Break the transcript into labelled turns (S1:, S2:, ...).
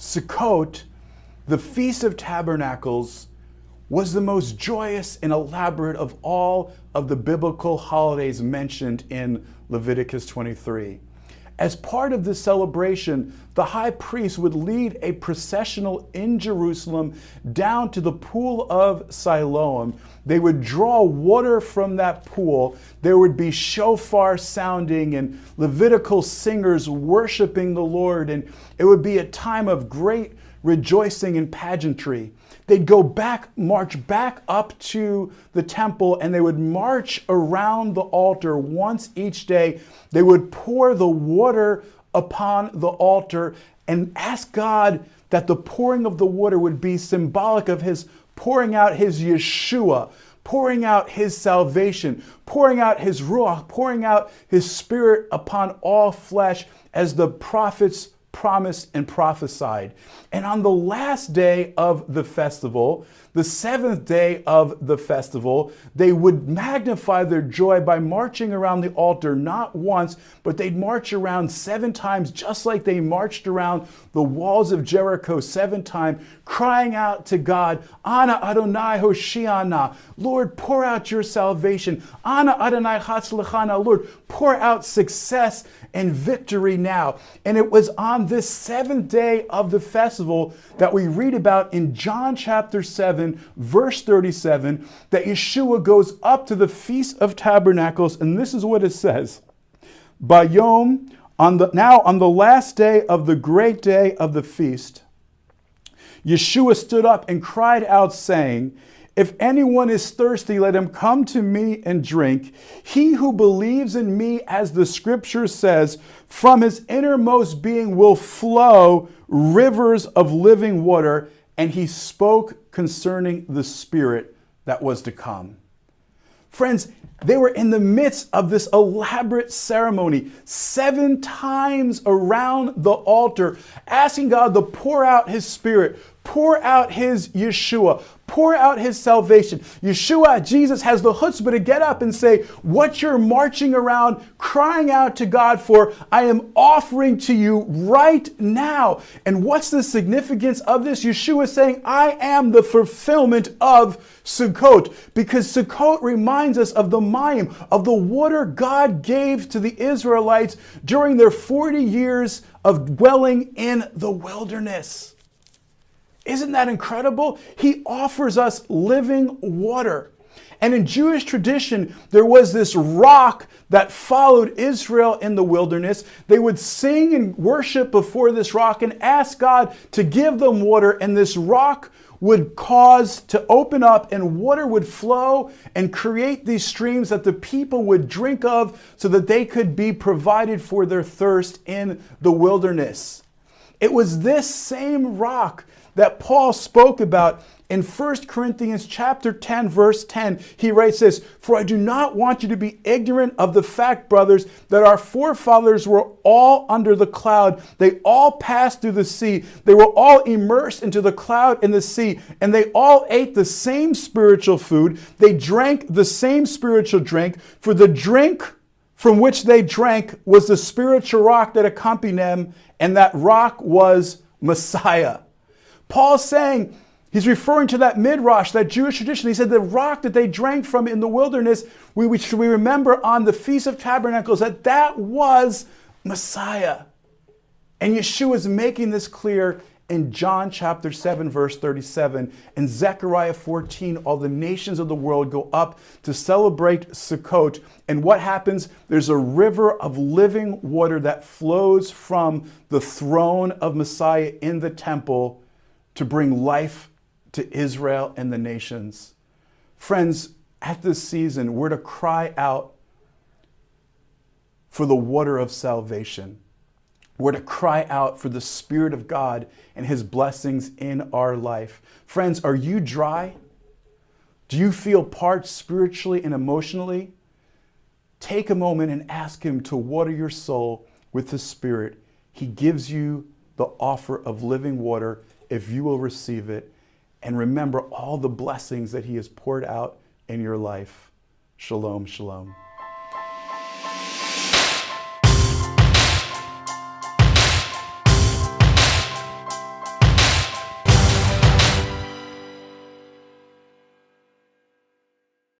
S1: Sukkot, the Feast of Tabernacles, was the most joyous and elaborate of all of the biblical holidays mentioned in Leviticus 23. As part of this celebration, the high priest would lead a processional in Jerusalem down to the pool of Siloam. They would draw water from that pool. There would be shofar sounding and Levitical singers worshiping the Lord, and it would be a time of great rejoicing and pageantry. They'd march back up to the temple, and they would march around the altar once each day. They would pour the water upon the altar and ask God that the pouring of the water would be symbolic of his pouring out his Yeshua, pouring out his salvation, pouring out his Ruach, pouring out his Spirit upon all flesh, as the prophets promised and prophesied. And on the last day of the festival, the seventh day of the festival, they would magnify their joy by marching around the altar, not once, but they'd march around 7 times, just like they marched around the walls of Jericho 7 times, crying out to God, Ana Adonai Hoshiana, Lord, pour out your salvation. Ana Adonai Hatzlachana, Lord, pour out success and victory now. And it was on this 7th day of the festival that we read about in John chapter 7, verse 37, that Yeshua goes up to the Feast of Tabernacles, and this is what it says. Bayom, on the last day of the great day of the feast, Yeshua stood up and cried out, saying, if anyone is thirsty, let him come to me and drink. He who believes in me, as the scripture says, from his innermost being will flow rivers of living water. And he spoke concerning the Spirit that was to come. Friends, they were in the midst of this elaborate ceremony, 7 times around the altar, asking God to pour out his Spirit, pour out his Yeshua, pour out his salvation. Yeshua, Jesus, has the chutzpah to get up and say, what you're marching around, crying out to God for, I am offering to you right now. And what's the significance of this? Yeshua is saying, I am the fulfillment of Sukkot, because Sukkot reminds us of the mayim, of the water God gave to the Israelites during their 40 years of dwelling in the wilderness. Isn't that incredible? He offers us living water. And in Jewish tradition, there was this rock that followed Israel in the wilderness. They would sing and worship before this rock and ask God to give them water, and this rock would cause to open up and water would flow and create these streams that the people would drink of so that they could be provided for their thirst in the wilderness. It was this same rock that Paul spoke about in 1 Corinthians chapter 10, verse 10. He writes this, for I do not want you to be ignorant of the fact, brothers, that our forefathers were all under the cloud. They all passed through the sea. They were all immersed into the cloud and the sea, and they all ate the same spiritual food. They drank the same spiritual drink, for the drink from which they drank was the spiritual rock that accompanied them, and that rock was Messiah. Paul's saying, he's referring to that midrash, that Jewish tradition. He said the rock that they drank from in the wilderness, which we remember on the Feast of Tabernacles, that was Messiah. And Yeshua is making this clear in John chapter 7, verse 37. In Zechariah 14, all the nations of the world go up to celebrate Sukkot. And what happens? There's a river of living water that flows from the throne of Messiah in the temple to bring life to Israel and the nations. Friends, at this season, we're to cry out for the water of salvation. We're to cry out for the Spirit of God and his blessings in our life. Friends, are you dry? Do you feel parched spiritually and emotionally? Take a moment and ask him to water your soul with the Spirit. He gives you the offer of living water if you will receive it, and remember all the blessings that he has poured out in your life. Shalom, shalom.